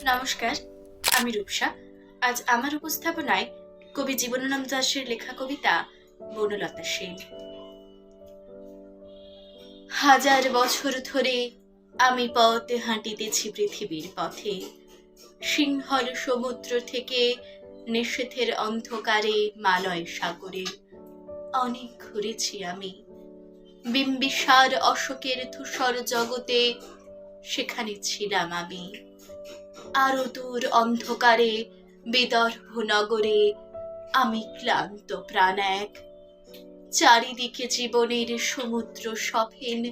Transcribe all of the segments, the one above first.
নমস্কার, আমি রূপসা। আজ আমার উপস্থাপনায় কবি জীবনানন্দ দাশের লেখা কবিতা বনলতা সেন। হাজার বছর ধরে আমি পথে হাঁটিতেছি পৃথিবীর পথে, সিংহল সমুদ্র থেকে নিষেধের অন্ধকারে মালয় সাগরে। অনেক ঘুরেছি আমি বিম্বিসার অশোকের ধূসর জগতে, সেখানে ছিলাম আমি। আরো দূর অন্ধকারে বিদর্ভ নগরে আমি ক্লান্ত প্রাণ এক। চারিদিকে জীবনের সমুদ্র সফেন,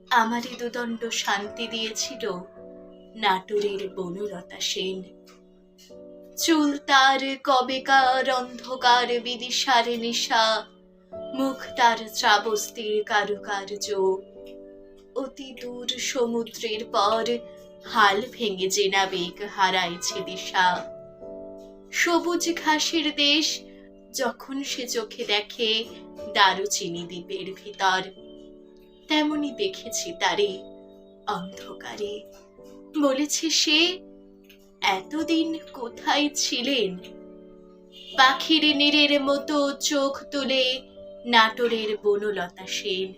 আমারই দুদণ্ড শান্তি দিয়েছিল নাটোরের বনলতা সেন। চুল তার কবেকার অন্ধকার বিদিশার নেশা, মুখ তার শ্রাবস্তির কারুকার্য। অতি দূর সমুদ্রের পর হাল ভেঙে যে নাবিক হারাইছে দিশা। সবুজ ঘাসের দেশ যখন সে চোখে দেখে দারুচিনি দ্বীপের ভিতর, তেমনি দেখেছি তারে অন্ধকারে। বলেছে সে, এতদিন কোথায় ছিলেন? পাখির নীরের মতো চোখ তুলে নাটোরের বনলতা সেন।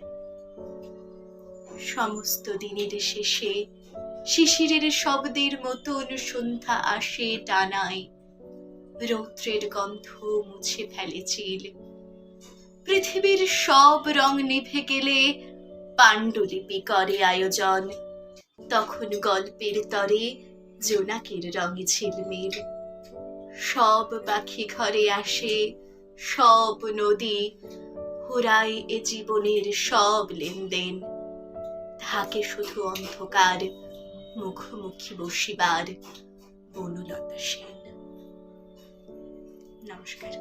সমস্ত দিনের শেষে শিশিরের শব্দের মতন সন্ধ্যা আসে টানায়, রৌদ্রের গন্ধ মুছে ফেলে চিল। পৃথিবীর সব রং নিভে গেলে পাণ্ডুলিপি করে আয়োজন, তখন গল্পের তরে জোনাকের রঙে ঝিলমিল। সব পাখি ঘরে আসে, সব নদী হুরায় এ জীবনের সব লেনদেন। থাকে শুধু অন্ধকার মুখোমুখি বসিবার বনলতা সেন। নমস্কার।